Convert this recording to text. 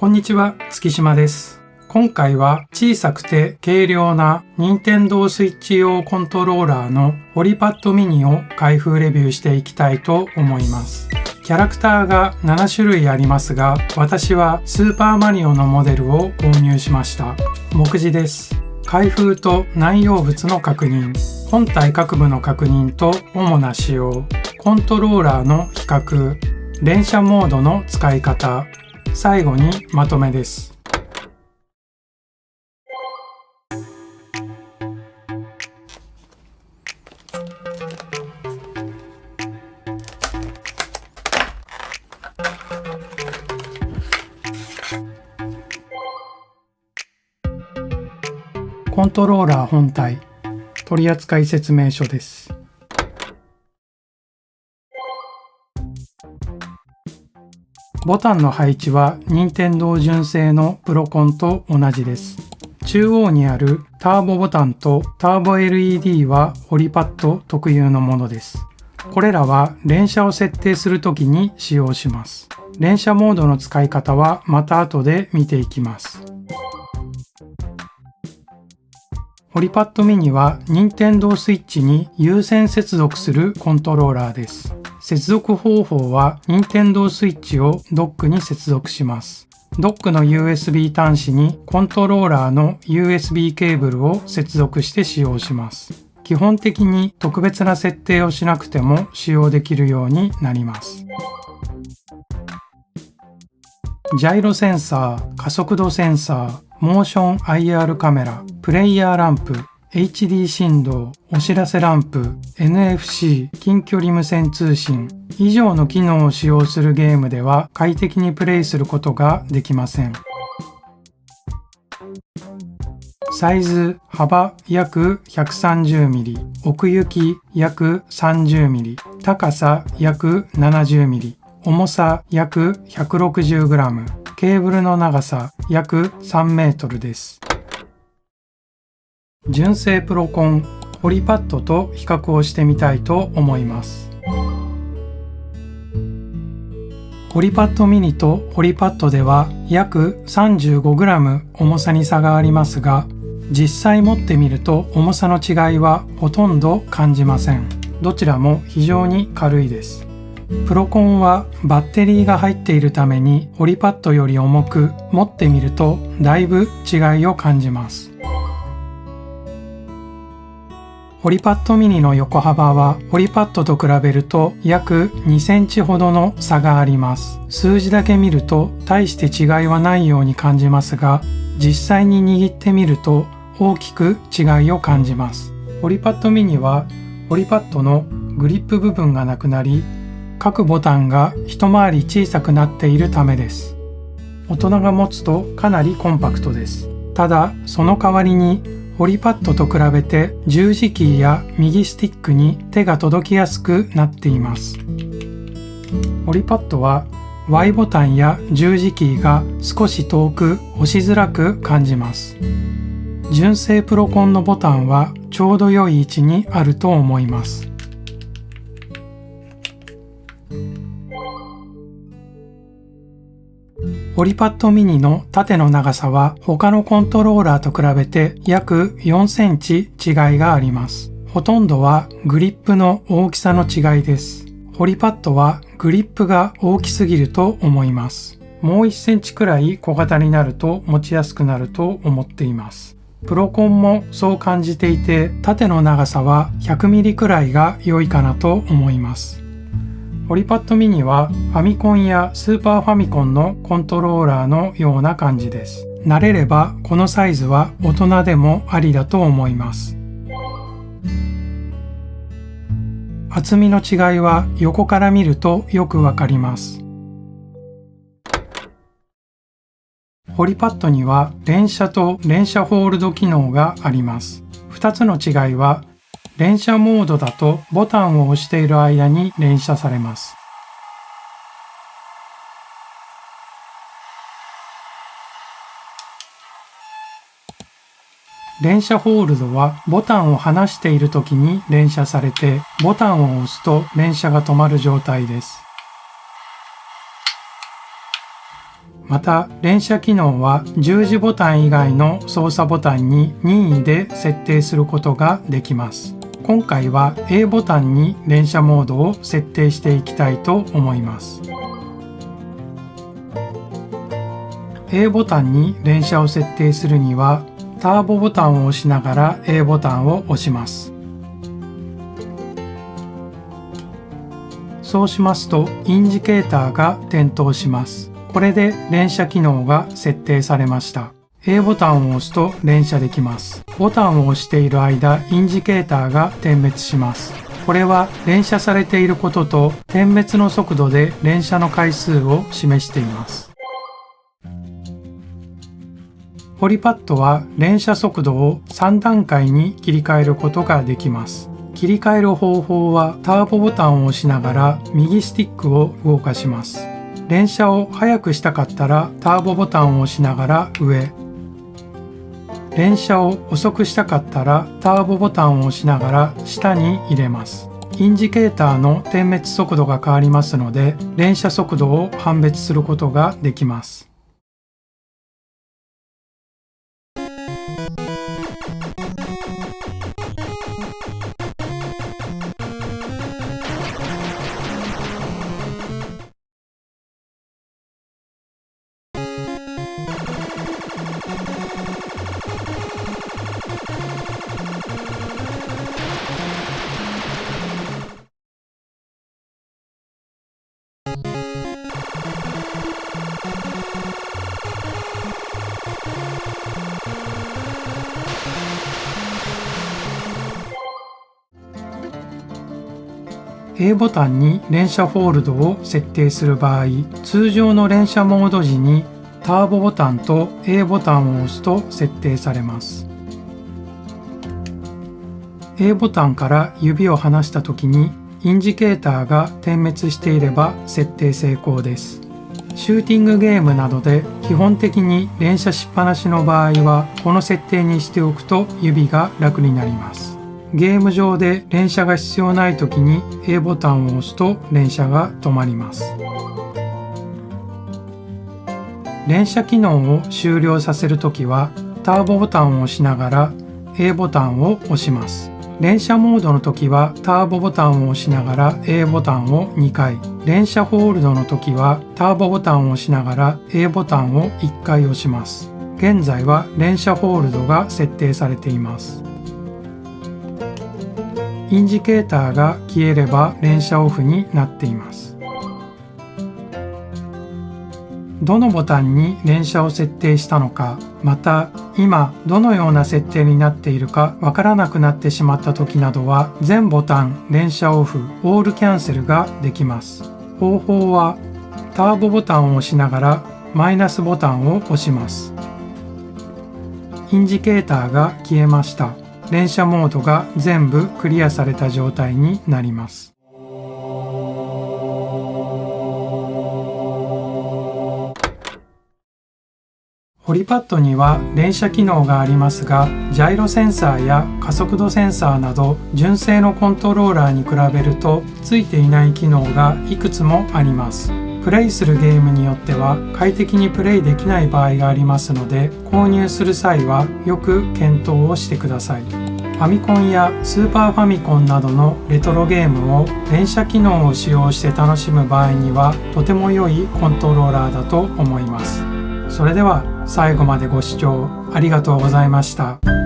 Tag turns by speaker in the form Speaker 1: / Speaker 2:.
Speaker 1: こんにちは、月島です。今回は小さくて軽量な Nintendo Switch 用コントローラーのホリパッドミニを開封レビューしていきたいと思います。キャラクターが7種類ありますが、私はスーパーマリオのモデルを購入しました。目次です。開封と内容物の確認、本体各部の確認と主な仕様、コントローラーの比較、連射モードの使い方、最後にまとめです。コントローラー本体、取扱説明書です。ボタンの配置は任天堂純正のプロコンと同じです。中央にあるターボボタンとターボ LED はホリパッド特有のものです。これらは連射を設定するときに使用します。連射モードの使い方はまた後で見ていきます。ホリパッドミニは Nintendo Switch に有線接続するコントローラーです。接続方法は Nintendo Switch をドックに接続します。ドックの USB 端子にコントローラーの USB ケーブルを接続して使用します。基本的に特別な設定をしなくても使用できるようになります。ジャイロセンサー、加速度センサー、モーション IR カメラ、プレイヤーランプ、HD 振動、お知らせランプ、NFC、近距離無線通信、以上の機能を使用するゲームでは快適にプレイすることができません。サイズ、幅約 130mm、奥行き約 30mm、高さ約 70mm、重さ約 160g、ケーブルの長さ約3メートルです。純正プロコン、ホリパッドと比較をしてみたいと思います。ホリパッドミニとホリパッドでは約 35g 重さに差がありますが、実際持ってみると重さの違いはほとんど感じません。どちらも非常に軽いです。プロコンはバッテリーが入っているためにホリパッドより重く、持ってみるとだいぶ違いを感じます。ホリパッドミニの横幅はホリパッドと比べると約2センチほどの差があります。数字だけ見ると大して違いはないように感じますが、実際に握ってみると大きく違いを感じます。ホリパッドミニはホリパッドのグリップ部分がなくなり、各ボタンが一回り小さくなっているためです。大人が持つとかなりコンパクトです。ただ、その代わりにホリパッドと比べて十字キーや右スティックに手が届きやすくなっています。ホリパッドは Y ボタンや十字キーが少し遠く押しづらく感じます。純正プロコンのボタンはちょうど良い位置にあると思います。ホリパッドミニの縦の長さは他のコントローラーと比べて約4センチ違いがあります。ほとんどはグリップの大きさの違いです。ホリパッドはグリップが大きすぎると思います。もう1センチくらい小型になると持ちやすくなると思っています。プロコンもそう感じていて、縦の長さは 100mm くらいが良いかなと思います。ホリパッドミニはファミコンやスーパーファミコンのコントローラーのような感じです。慣れればこのサイズは大人でもありだと思います。厚みの違いは横から見るとよくわかります。ホリパッドには連射と連射ホールド機能があります。2つの違いは、連射モードだとボタンを押している間に連射されます。連射ホールドはボタンを離している時に連射されて、ボタンを押すと連射が止まる状態です。また連射機能は十字ボタン以外の操作ボタンに任意で設定することができます。今回は A ボタンに連射モードを設定していきたいと思います。A ボタンに連射を設定するにはターボボタンを押しながら A ボタンを押します。そうしますとインジケーターが点灯します。これで連射機能が設定されました。A ボタンを押すと連射できます。ボタンを押している間、インジケーターが点滅します。これは連射されていることと点滅の速度で連射の回数を示しています。ホリパッドは連射速度を3段階に切り替えることができます。切り替える方法はターボボタンを押しながら右スティックを動かします。連射を速くしたかったらターボボタンを押しながら上、連射を遅くしたかったらターボボタンを押しながら下に入れます。インジケーターの点滅速度が変わりますので連射速度を判別することができます。A ボタンに連射ホールドを設定する場合、通常の連射モード時にターボボタンと A ボタンを押すと設定されます。A ボタンから指を離した時にインジケーターが点滅していれば設定成功です。シューティングゲームなどで基本的に連射しっぱなしの場合はこの設定にしておくと指が楽になります。ゲーム上で連射が必要ない時に A ボタンを押すと連射が止まります。連射機能を終了させるときはターボボタンを押しながら A ボタンを押します。連射モードの時はターボボタンを押しながら A ボタンを2回、連射ホールドの時はターボボタンを押しながら A ボタンを1回押します。現在は連射ホールドが設定されています。インジケーターが消えれば連射オフになっています。どのボタンに連射を設定したのか、また今どのような設定になっているかわからなくなってしまった時などは全ボタン連射オフ、オールキャンセルができます。方法はターボボタンを押しながらマイナスボタンを押します。インジケーターが消えました。連射モードが全部クリアされた状態になります。ホリパッドには連射機能がありますが、ジャイロセンサーや加速度センサーなど純正のコントローラーに比べるとついていない機能がいくつもあります。プレイするゲームによっては快適にプレイできない場合がありますので、購入する際はよく検討をしてください。ファミコンやスーパーファミコンなどのレトロゲームを連射機能を使用して楽しむ場合にはとても良いコントローラーだと思います。それでは最後までご視聴ありがとうございました。